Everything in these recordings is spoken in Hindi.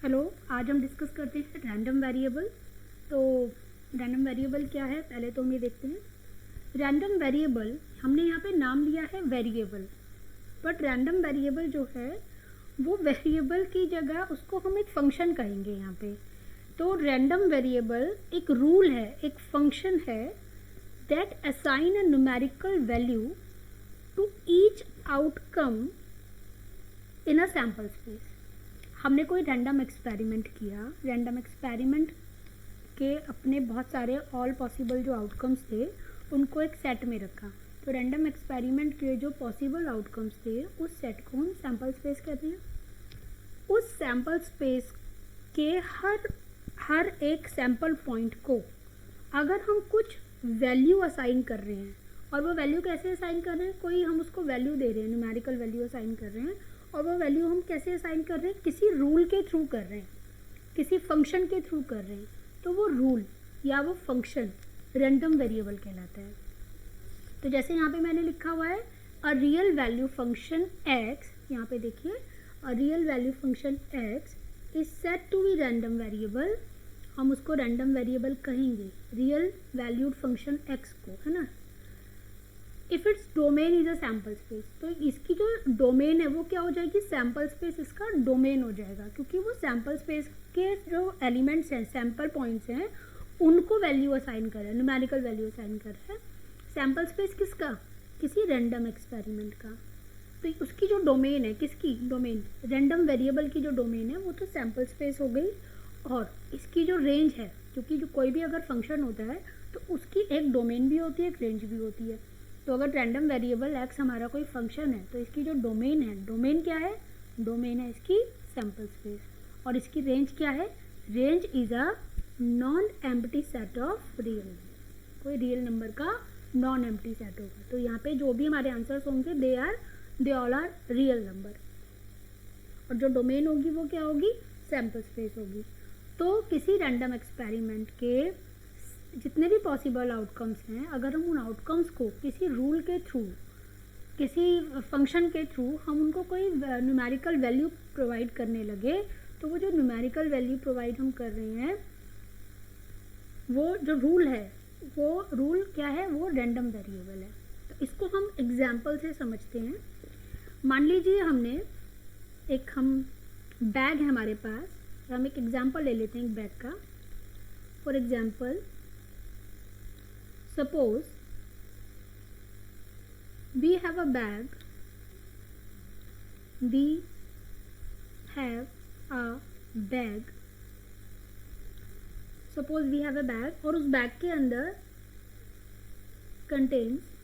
हेलो, आज हम डिस्कस करते हैं रैंडम वेरिएबल। तो रैंडम वेरिएबल क्या है, पहले तो हम ये देखते हैं। रैंडम वेरिएबल हमने यहाँ पे नाम लिया है वेरिएबल, बट रैंडम वेरिएबल जो है वो वेरिएबल की जगह उसको हम एक फंक्शन कहेंगे यहाँ पे। तो रैंडम वेरिएबल एक रूल है, एक फंक्शन है that assign a numerical value to each outcome in a sample space. हमने कोई रैंडम एक्सपेरिमेंट किया, रैंडम एक्सपेरिमेंट के अपने बहुत सारे ऑल पॉसिबल जो आउटकम्स थे उनको एक सेट में रखा। तो रैंडम एक्सपेरिमेंट के जो पॉसिबल आउटकम्स थे उस सेट को हम सैम्पल स्पेस कहते हैं। उस सैम्पल स्पेस के हर एक सैम्पल पॉइंट को अगर हम कुछ वैल्यू असाइन कर रहे हैं, और वो वैल्यू कैसे असाइन कर रहे हैं, कोई हम उसको वैल्यू दे रहे हैं, न्यूमेरिकल वैल्यू असाइन कर रहे हैं, और वो वैल्यू हम कैसे असाइन कर रहे हैं, किसी रूल के थ्रू कर रहे हैं, किसी फंक्शन के थ्रू कर रहे हैं, तो वो रूल या वो फंक्शन रैंडम वेरिएबल कहलाता है। तो जैसे यहाँ पे मैंने लिखा हुआ है a real value function X, यहाँ पे देखिए a real value function X is set to be random variable. हम उसको रैंडम वेरिएबल कहेंगे, रियल वैल्यूड फंक्शन एक्स को, है ना। If its domain is a sample space, तो इसकी जो डोमेन है वो क्या हो जाएगी, सैम्पल स्पेस इसका डोमेन हो जाएगा, क्योंकि वो सैम्पल स्पेस के जो एलिमेंट्स हैं, सैम्पल पॉइंट्स हैं, उनको वैल्यू असाइन कर रहा है, न्यूमेरिकल वैल्यू असाइन कर रहा है। सैम्पल स्पेस किसका, किसी रैंडम एक्सपेरिमेंट का। तो उसकी जो डोमेन है, किसकी डोमेन, रैंडम वेरिएबल की जो डोमेन है वो तो सैम्पल स्पेस हो गई। और इसकी जो रेंज है, क्योंकि जो कोई भी अगर फंक्शन होता है तो उसकी एक डोमेन भी होती है, एक रेंज भी होती है। तो अगर रैंडम वेरिएबल एक्स हमारा कोई फंक्शन है तो इसकी जो डोमेन है, डोमेन क्या है, डोमेन है इसकी सैम्पल स्पेस। और इसकी रेंज क्या है, range is a non empty set of real, कोई रियल नंबर का नॉन एम्प्टी सेट होगा। तो यहाँ पे जो भी हमारे आंसर्स होंगे they all are real number. और जो डोमेन होगी वो क्या होगी, सैम्पल स्पेस होगी। तो किसी रैंडम एक्सपेरिमेंट के जितने भी पॉसिबल आउटकम्स हैं, अगर हम उन आउटकम्स को किसी रूल के थ्रू, किसी फंक्शन के थ्रू हम उनको कोई न्यूमेरिकल वैल्यू प्रोवाइड करने लगे, तो वो जो न्यूमेरिकल वैल्यू प्रोवाइड हम कर रहे हैं, वो जो रूल है, वो रूल क्या है, वो रैंडम वेरिएबल है। तो इसको हम एग्जाम्पल से समझते हैं। मान लीजिए हम बैग है हमारे पास, हम एक एग्जाम्पल ले लेते हैं एक बैग का। For example, suppose we have a bag, we have a bag, suppose we have a bag, और उस बैग के अंदर contains,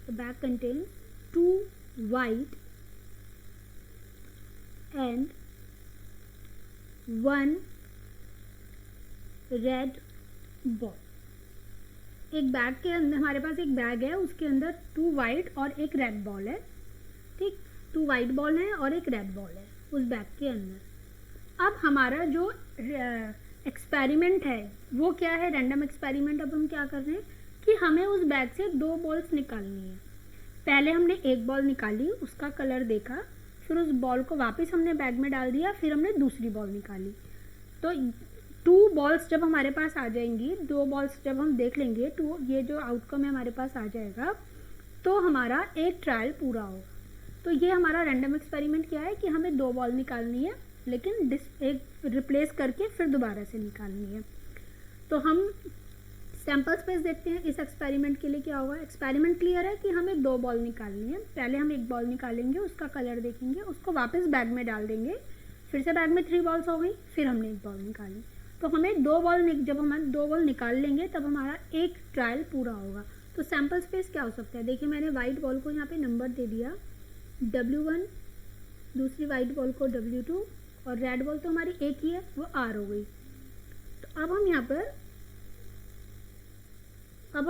the bag contains 2 white and 1 red ball. एक बैग के अंदर, हमारे पास एक बैग है, उसके अंदर 2 वाइट और एक रेड बॉल है, ठीक, 2 वाइट बॉल है और एक रेड बॉल है उस बैग के अंदर। अब हमारा जो एक्सपेरिमेंट है वो क्या है, रैंडम एक्सपेरिमेंट। अब हम क्या कर रहे हैं कि हमें उस बैग से 2 बॉल्स निकालनी है। पहले हमने एक बॉल निकाली, उसका कलर देखा, फिर उस बॉल को वापस हमने बैग में डाल दिया, फिर हमने दूसरी बॉल निकाली। तो 2 बॉल्स जब हमारे पास आ जाएंगी, 2 बॉल्स जब हम देख लेंगे, तो ये जो आउटकम है हमारे पास आ जाएगा, तो हमारा एक ट्रायल पूरा होगा। तो ये हमारा रैंडम एक्सपेरिमेंट क्या है कि हमें 2 बॉल निकालनी है, लेकिन एक रिप्लेस करके फिर दोबारा से निकालनी है। तो हम सैम्पल स्पेस देखते हैं इस एक्सपेरिमेंट के लिए क्या होगा। एक्सपेरिमेंट क्लियर है कि हमें 2 बॉल निकालनी है। पहले हम एक बॉल निकालेंगे, उसका कलर देखेंगे, उसको वापस बैग में डाल देंगे, फिर से बैग में 3 बॉल्स हो गई, फिर हमने एक बॉल निकाली। तो हमें जब हम 2 बॉल निकाल लेंगे तब हमारा एक ट्रायल पूरा होगा। तो सैम्पल स्पेस क्या हो सकता है, देखिए मैंने वाइट बॉल को यहाँ पे नंबर दे दिया W1, दूसरी वाइट बॉल को W2, और रेड बॉल तो हमारी एक ही है, वो R हो गई। तो अब हम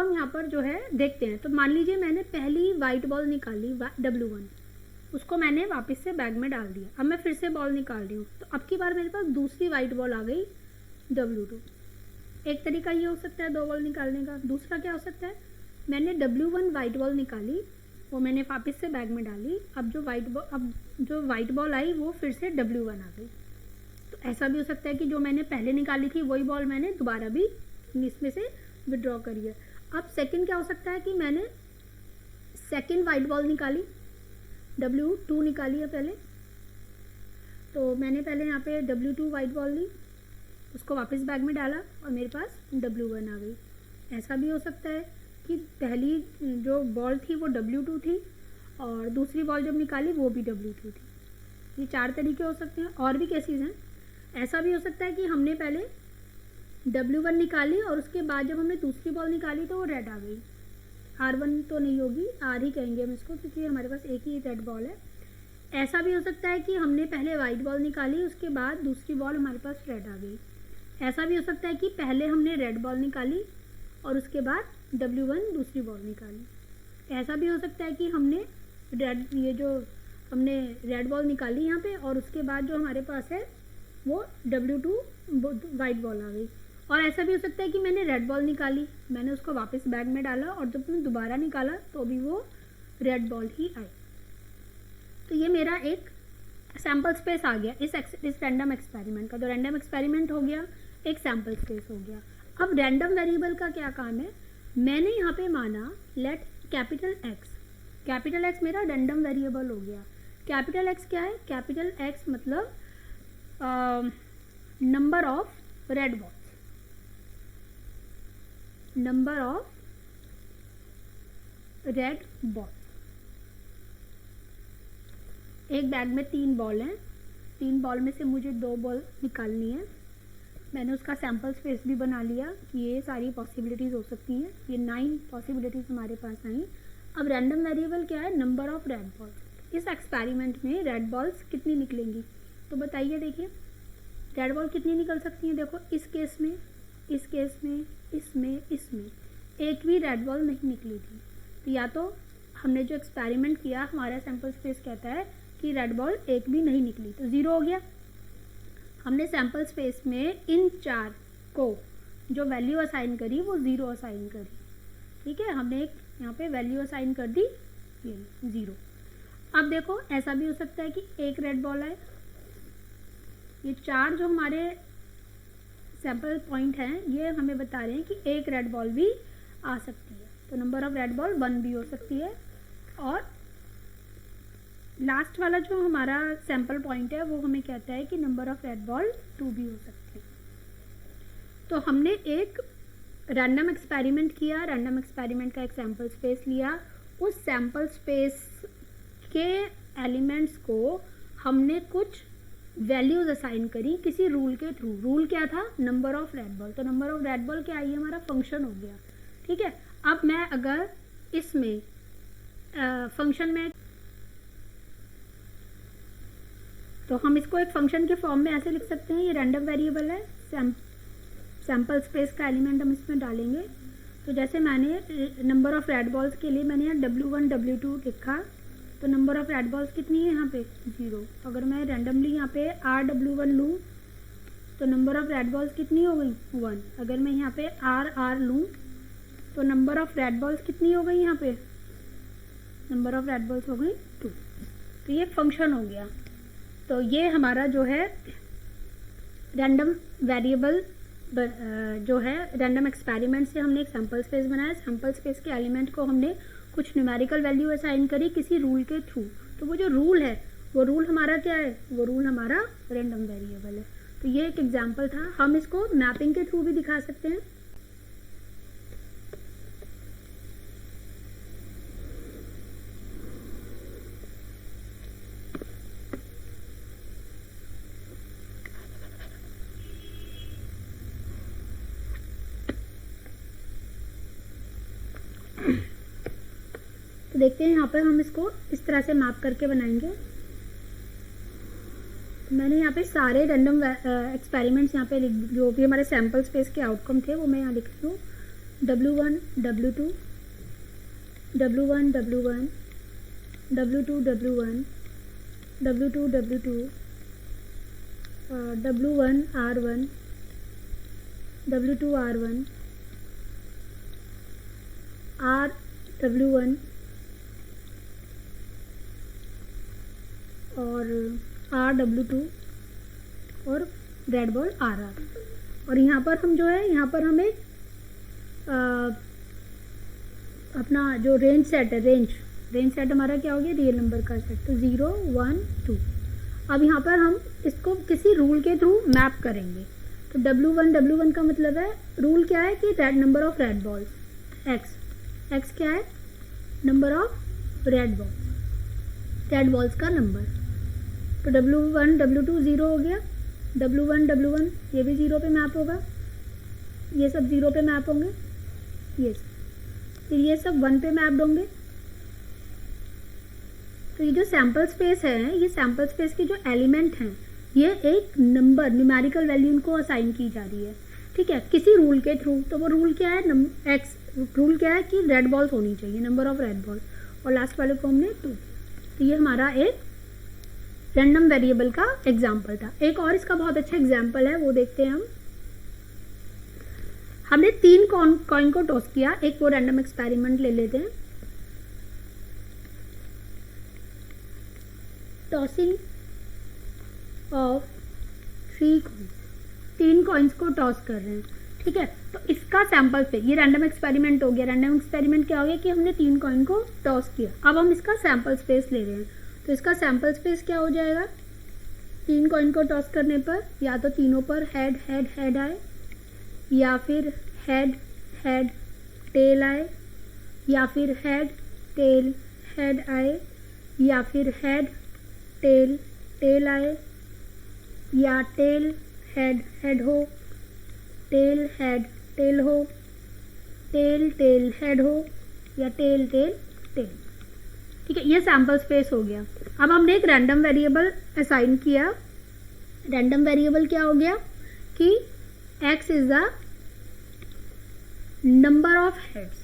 यहाँ पर जो है देखते हैं। तो मान लीजिए मैंने पहली वाइट बॉल निकाली W1, उसको मैंने वापस से बैग में डाल दिया। अब मैं फिर से बॉल निकाल रही हूँ, तो अब की बार मेरे पास दूसरी वाइट बॉल आ गई W2। एक तरीका ये हो सकता है 2 बॉल निकालने का। दूसरा क्या हो सकता है, मैंने W1 वाइट बॉल निकाली, वो मैंने वापस से बैग में डाली। अब जो वाइट बॉल आई वो फिर से W1 आ गई। तो ऐसा भी हो सकता है कि जो मैंने पहले निकाली थी वही बॉल मैंने दोबारा भी इसमें से विड्रॉ करी है। अब सेकंड क्या हो सकता है कि मैंने सेकंड वाइट बॉल निकाली, W2 निकाली है पहले, तो मैंने पहले यहाँ पे W2 वाइट बॉल ली, उसको वापस बैग में डाला और मेरे पास W1 आ गई। ऐसा भी हो सकता है कि पहली जो बॉल थी वो W2 थी और दूसरी बॉल जब निकाली वो भी W2 थी। ये 4 तरीके हो सकते हैं। और भी केसेस हैं। ऐसा भी हो सकता है कि हमने पहले W1 निकाली और उसके बाद जब हमने दूसरी बॉल निकाली तो वो रेड आ गई। R1 तो नहीं होगी, R ही कहेंगे हम इसको, क्योंकि हमारे पास एक ही रेड बॉल है। ऐसा भी हो सकता है कि हमने पहले वाइट बॉल निकाली, उसके बाद दूसरी बॉल हमारे पास रेड आ गई। ऐसा भी हो सकता है कि पहले हमने रेड बॉल निकाली और उसके बाद W1 दूसरी बॉल निकाली। ऐसा भी हो सकता है कि हमने रेड बॉल निकाली यहाँ पे और उसके बाद जो हमारे पास है वो W2 वाइट बॉल आ गई। और ऐसा भी हो सकता है कि मैंने रेड बॉल निकाली, मैंने उसको वापस बैग में डाला और जब मैंने दोबारा निकाला तो भी वो रेड बॉल ही आई। तो ये मेरा एक सैम्पल स्पेस आ गया इस रैंडम एक्सपेरिमेंट का। तो रैंडम एक्सपेरिमेंट हो गया, एक सैम्पल स्पेस हो गया। अब रैंडम वेरिएबल का क्या काम है, मैंने यहाँ पे माना लेट कैपिटल X मेरा रैंडम वेरिएबल हो गया। कैपिटल X क्या है, कैपिटल X मतलब number of red balls, number of red ball. एक बैग में 3 बॉल हैं, 3 बॉल में से मुझे 2 बॉल निकालनी है। मैंने उसका सैम्पल स्पेस भी बना लिया कि ये सारी पॉसिबिलिटीज़ हो सकती हैं। ये 9 पॉसिबिलिटीज़ हमारे पास आई। अब रैंडम वेरिएबल क्या है, नंबर ऑफ रेड बॉल्स। इस एक्सपेरिमेंट में रेड बॉल्स कितनी निकलेंगी तो बताइए। देखिए रेड बॉल कितनी निकल सकती हैं। देखो इस केस में, इस केस में, इसमें एक भी रेड बॉल नहीं निकली थी। तो या तो हमने जो एक्सपेरिमेंट किया, हमारा सैम्पल स्पेस कहता है कि रेड बॉल एक भी नहीं निकली, तो 0 हो गया। हमने सैम्पल स्पेस में इन 4 को जो वैल्यू असाइन करी वो 0 असाइन करी। ठीक है, हमने एक यहाँ पे वैल्यू असाइन कर दी, ये 0। अब देखो ऐसा भी हो सकता है कि एक रेड बॉल आए। ये 4 जो हमारे सैम्पल पॉइंट हैं ये हमें बता रहे हैं कि एक रेड बॉल भी आ सकती है। तो नंबर ऑफ रेड बॉल 1 भी हो सकती है। और लास्ट वाला जो हमारा सैम्पल पॉइंट है वो हमें कहता है कि नंबर ऑफ रेड बॉल 2 भी हो सकती है। तो हमने एक रैंडम एक्सपेरिमेंट किया, रैंडम एक्सपेरिमेंट का एक सैम्पल स्पेस लिया, उस सैम्पल स्पेस के एलिमेंट्स को हमने कुछ वैल्यूज असाइन करी किसी रूल के थ्रू। रूल क्या था, नंबर ऑफ रेड बॉल। तो नंबर ऑफ रेड बॉल क्या है, ये हमारा फंक्शन हो गया। ठीक है, अब मैं अगर इसमें फंक्शन में, तो हम इसको एक फंक्शन के फॉर्म में ऐसे लिख सकते हैं, ये रैंडम वेरिएबल है, सैम्पल स्पेस का एलिमेंट हम इसमें डालेंगे। तो जैसे मैंने नंबर ऑफ रेड बॉल्स के लिए मैंने यहाँ W1 W2 लिखा, तो नंबर ऑफ रेड बॉल्स कितनी है यहाँ पे 0। अगर मैं रैंडमली यहाँ पे RW1 लूँ तो नंबर ऑफ रेड बॉल्स कितनी हो गई 1। अगर मैं यहाँ पे RR लूँ तो नंबर ऑफ रेड बॉल्स कितनी हो गई, यहाँ पे नंबर ऑफ रेड बॉल्स हो गई 2। तो ये फंक्शन हो गया। तो ये हमारा जो है रैंडम वेरिएबल जो है रैंडम एक्सपेरिमेंट से हमने एक सैम्पल स्पेस बनाया। सैम्पल स्पेस के एलिमेंट को हमने कुछ न्यूमेरिकल वैल्यू असाइन करी किसी रूल के थ्रू। तो वो जो रूल है वो रूल हमारा क्या है, वो रूल हमारा रैंडम वेरिएबल है। तो ये एक एग्जांपल था। हम इसको मैपिंग के थ्रू भी दिखा सकते हैं। तो देखते हैं यहाँ पर हम इसको इस तरह से मैप करके बनाएंगे। तो मैंने यहाँ पे सारे रैंडम एक्सपेरिमेंट्स यहाँ पे जो भी हमारे सैम्पल स्पेस के आउटकम थे वो मैं यहाँ लिख रही हूँ। W1 W2 W1 W1 W2 W1 W2 W2 W1 R1 W2 R1 R W1 और RW2 और रेड बॉल RR। और यहाँ पर हम जो है, यहाँ पर हमें अपना जो रेंज सेट है, रेंज सेट हमारा क्या हो गया, रियल नंबर का सेट, तो 0 1 2। अब यहाँ पर हम इसको किसी रूल के थ्रू मैप करेंगे। तो W1 का मतलब है, रूल क्या है कि red number of red balls, x क्या है, नंबर ऑफ रेड बॉल्स का नंबर। तो W1 W2 0 हो गया, W1 ये भी 0 पे मैप होगा, ये सब 0 पे मैप होंगे, ये सब, फिर ये सब 1 पे मैप्ड होंगे। तो ये जो सैम्पल स्पेस है, ये सैम्पल स्पेस के जो एलिमेंट हैं, ये एक नंबर, न्यूमेरिकल वैल्यू इनको असाइन की जा रही है, ठीक है, किसी रूल के थ्रू। तो वो रूल क्या है, रूल क्या है कि रेड बॉल्स होनी चाहिए, नंबर ऑफ रेड बॉल, और लास्ट वाले को हमने 2। तो ये हमारा एक रैंडम वेरिएबल का एग्जाम्पल था। एक और इसका बहुत अच्छा एग्जाम्पल है, वो देखते हैं हम। हमने 3 कॉइन को टॉस किया, एक वो रैंडम एक्सपेरिमेंट ले लेते हैं। टॉसिंग ऑफ 3 कॉइन्स को टॉस कर रहे हैं, ठीक है। तो इसका सैंपल पे, ये रैंडम एक्सपेरिमेंट हो गया। रैंडम एक्सपेरिमेंट क्या हो गया कि हमने 3 कॉइन को टॉस किया। अब हम इसका सैंपल स्पेस ले रहे हैं, तो इसका सैंपल स्पेस क्या हो जाएगा, 3 कॉइन को टॉस करने पर या तो तीनों पर हेड हेड हेड आए, या फिर हेड हेड टेल आए, या फिर हेड टेल हेड आए, या फिर हेड टेल टेल आए, या टेल हेड हेड हो, टेल हेड टेल हो, टेल टेल हेड हो, या टेल टेल टेल, ठीक है। ये सैंपल स्पेस हो गया। अब हमने एक रैंडम वेरिएबल असाइन किया। रैंडम वेरिएबल क्या हो गया कि x is the number of heads,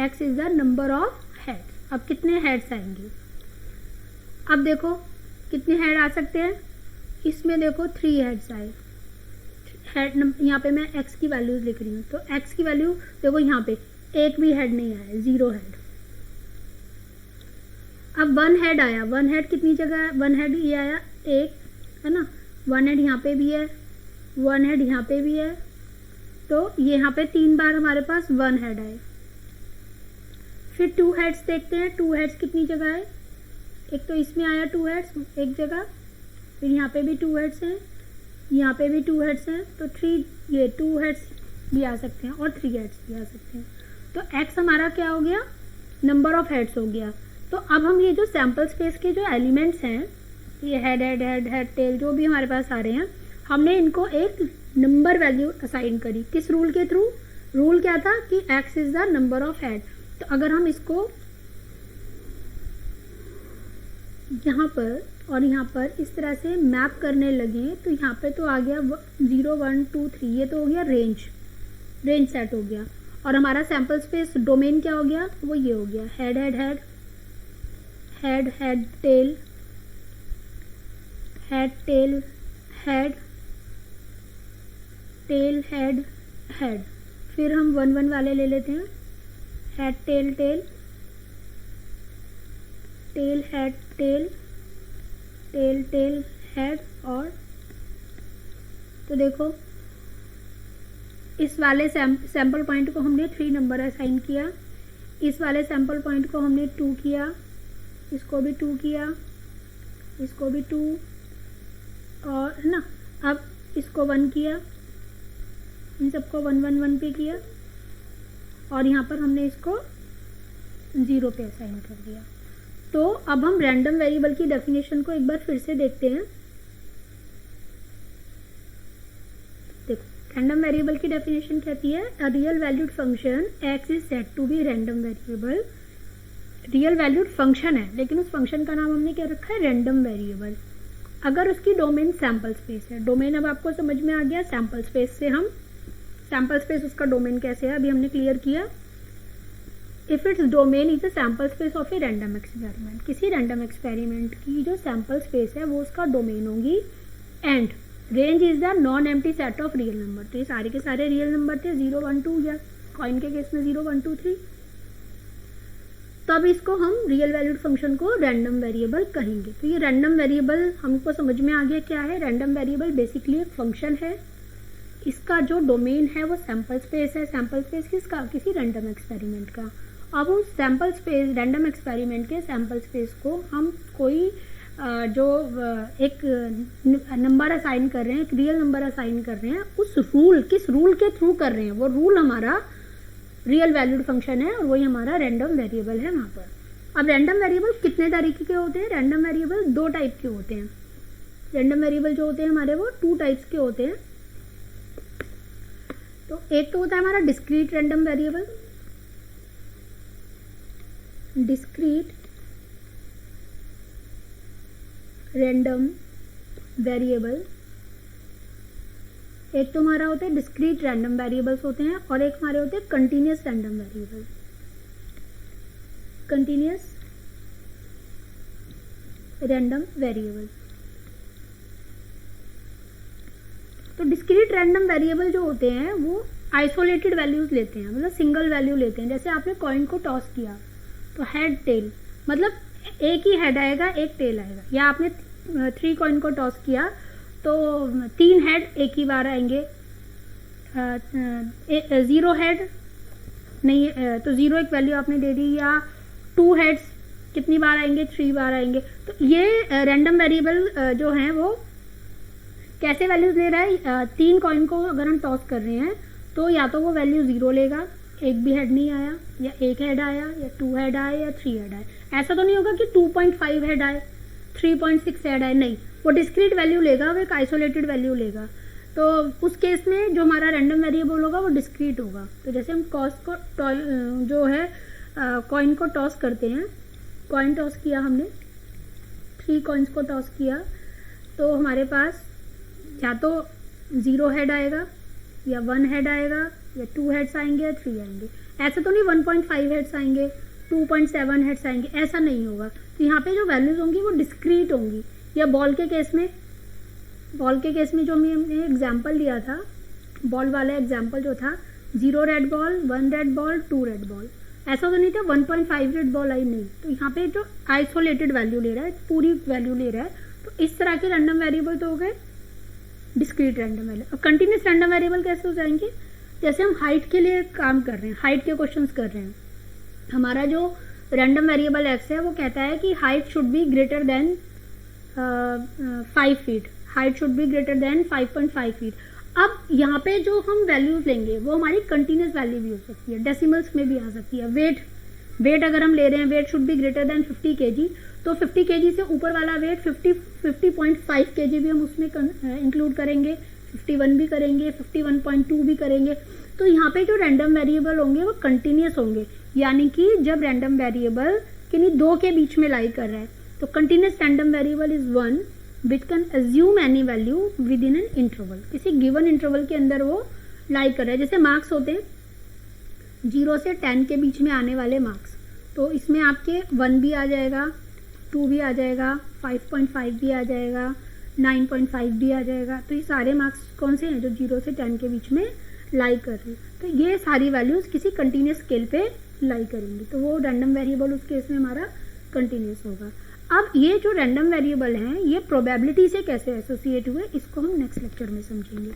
x is the number of heads. अब कितने हेड्स आएंगे, अब देखो कितने हेड आ सकते हैं, इसमें देखो 3 हेड्स आए। हेड यहाँ पे मैं x की वैल्यूज लिख रही हूँ, तो x की वैल्यू देखो यहाँ पे एक भी हेड नहीं आया, 0 हेड। अब 1 हेड आया, 1 हेड कितनी जगह है, 1 हेड ये आया, एक है ना, 1 हेड यहाँ पे भी है, 1 हेड यहाँ पे भी है, तो ये यहाँ पे 3 बार हमारे पास 1 हेड आए। फिर 2 हेड्स देखते हैं, 2 हेड्स कितनी जगह है, एक तो इसमें आया 2 हेड्स एक जगह, फिर यहाँ पे भी 2 हेड्स हैं, यहाँ पे भी 2 हेड्स हैं, तो 2 हेड्स भी आ सकते हैं और 3 हेड्स भी आ सकते हैं। तो x हमारा क्या हो गया, नंबर ऑफ हेड्स हो गया। तो अब हम ये जो सैंपल स्पेस के जो एलिमेंट्स हैं, ये head head head head tell जो भी हमारे पास आ रहे हैं, हमने इनको एक नंबर वैल्यू असाइन करी। किस रूल के थ्रू, रूल क्या था कि x is the number of head. तो अगर हम इसको यहाँ पर और यहाँ पर इस तरह से मैप करने लगे, तो यहाँ पे तो आ गया 0 1 2 3, ये तो हो गया रेंज सेट हो गया। और हमारा सैंपल स्पेस डोमेन क्या हो गया, वो ये हो गया, head head head head head tail head tail head tail head head. फिर हम 1 1 वाले ले लेते हैं, head tail tail tail head tail tail tail head. और तो देखो इस वाले सैंपल पॉइंट को हमने 3 नंबर असाइन किया, इस वाले सैंपल पॉइंट को हमने 2 किया, इसको भी 2 किया, इसको भी 2, और है ना, अब इसको 1 किया, इन सबको 1 1 1 पे किया, और यहाँ पर हमने इसको 0 पे असाइन कर दिया। तो अब हम रैंडम वेरिएबल की डेफिनेशन को एक बार फिर से देखते हैं। देखो रैंडम वेरिएबल की डेफिनेशन कहती है, a real valued function x is said to be random variable. Real valued function है, लेकिन उस फंक्शन का नाम हमने क्या रखा है, रैंडम वेरिएबल। अगर उसकी डोमेन सैंपल स्पेस है, डोमेन अब आपको समझ में आ गया, सैंपल स्पेस से हम सैंपल स्पेस उसका डोमेन कैसे है अभी हमने क्लियर किया। If its domain is a sample space of a random experiment, किसी रैंडम एक्सपेरिमेंट की जो सैंपल स्पेस है वो उसका डोमेन होगी। And range is the non empty set of real number. तो ये सारे के सारे रियल नंबर थे, 0 1 2, या कॉइन के केस में 0 1 2 3। तो अब इसको हम रियल वैल्यूड फंक्शन को रैंडम वेरिएबल कहेंगे। तो ये रैंडम वेरिएबल हमको समझ में आ गया क्या है। रैंडम वेरिएबल बेसिकली एक फंक्शन है, इसका जो डोमेन है वो सैम्पल स्पेस है। सैम्पल स्पेस किसका? किसी रैंडम एक्सपेरिमेंट का। अब उस सैम्पल स्पेस, रैंडम एक्सपेरिमेंट के सैम्पल स्पेस को हम कोई जो एक नंबर असाइन कर रहे हैं, एक रियल नंबर असाइन कर रहे हैं, उस रूल, किस रूल के थ्रू कर रहे हैं, वो रूल हमारा रियल वैल्यूड फंक्शन है और वही हमारा रैंडम वेरिएबल है वहाँ पर। अब रैंडम वेरिएबल कितने तरीके के होते हैं? रैंडम वेरिएबल 2 टाइप के होते हैं। रैंडम वेरिएबल जो होते हैं हमारे वो 2 टाइप्स के होते हैं। तो एक तो होता है हमारा discrete random variable, discrete random variable. एक तो हमारा होता है डिस्क्रीट रैंडम वेरिएबल्स होते हैं और एक हमारे होते हैं continuous random variable. Continuous random variable. तो डिस्क्रीट रैंडम वेरिएबल जो होते हैं वो आइसोलेटेड वैल्यूज लेते हैं, मतलब सिंगल वैल्यू लेते हैं। जैसे आपने कॉइन को टॉस किया तो हेड टेल, मतलब एक ही हेड आएगा, एक टेल आएगा। या आपने 3 कॉइन को टॉस किया तो 3 हेड एक ही बार आएंगे, 0 हेड नहीं, तो 0 एक वैल्यू आपने दे दी। या 2 हेड्स कितनी बार आएंगे? 3 बार आएंगे। तो ये रैंडम वेरिएबल जो हैं वो कैसे वैल्यूज ले रहा है? 3 कॉइन को अगर हम टॉस कर रहे हैं तो या तो वो वैल्यू 0 लेगा, एक भी हेड नहीं आया, या 1 हेड आया, या 2 हेड आया, या 3 हेड आया। ऐसा तो नहीं होगा कि 2.5 हेड आए, 3.6 हेड आए, नहीं, वो डिस्क्रीट वैल्यू लेगा, वो एक आइसोलेटेड वैल्यू लेगा। तो उस केस में जो हमारा रैंडम वेरिएबल होगा वो डिस्क्रीट होगा। तो जैसे हम जो है कॉइन को टॉस करते हैं, कॉइन टॉस किया हमने, 3 कॉइन्स को टॉस किया, तो हमारे पास या तो 0 हेड आएगा, या 1 हेड आएगा, या 2 हेड्स आएंगे, या 3 आएंगे। ऐसा तो नहीं 1.5 हेड्स आएंगे, 2.7 हेड्स आएंगे, ऐसा नहीं होगा। तो यहाँ पे जो वैल्यूज होंगी वो डिस्क्रीट होंगी। या बॉल के केस में जो हमने एग्जाम्पल लिया था, बॉल वाला एग्जाम्पल जो था, 0 red ball, 1 red ball, 2 red ball, ऐसा तो नहीं था 1.5 रेड बॉल आई, नहीं। तो यहाँ पे जो आइसोलेटेड वैल्यू ले रहा है, पूरी वैल्यू ले रहा है, तो इस तरह के रैंडम वेरिएबल तो हो गए डिस्क्रीट रैंडम वेरिएबल। और कंटिन्यूस रैंडम वेरिएबल कैसे हो जाएंगे? जैसे हम हाइट के लिए काम कर रहे हैं, हाइट के क्वेश्चंस कर रहे हैं, हमारा जो रैंडम वेरिएबल एक्स है वो कहता है कि height should be greater then 5 feet, height should be greater then 5.5 feet. अब यहाँ पे जो हम वैल्यूज लेंगे वो हमारी कंटिन्यूस वैल्यू भी हो सकती है, डेसिमल्स में भी आ सकती है। वेट अगर हम ले रहे हैं, weight should be greater than 50 kg, तो 50 kg से ऊपर वाला वेट 50.5 kg भी हम उसमें इंक्लूड करेंगे, 51 भी करेंगे, 51.2 भी करेंगे। तो यहाँ पे जो रैंडम वेरिएबल होंगे वो कंटिन्यूस होंगे, यानी कि जब रैंडम वेरिएबल किन्हीं 2 के बीच में लाई कर रहा है, तो continuous random variable is 1 which can assume any value with in an interval. किसी गिवन इंटरवल के अंदर वो लाई कर रहा है। जैसे मार्क्स होते हैं 0 से 10 के बीच में आने वाले मार्क्स, तो इसमें आपके 1 भी आ जाएगा, 2 भी आ जाएगा, 5.5 भी आ जाएगा, 9.5 भी आ जाएगा। तो ये सारे मार्क्स कौन से हैं? जो 0 से 10 के बीच में लाई कर रहे हैं। तो ये सारी वैल्यूज किसी कंटिन्यूस स्केल पे लाई करेंगे, तो वो रैंडम वेरिएबल उस केस में हमारा कंटिन्यूस होगा। अब ये जो रैंडम वेरिएबल हैं ये प्रोबेबिलिटी से कैसे एसोसिएट हुए, इसको हम नेक्स्ट लेक्चर में समझेंगे।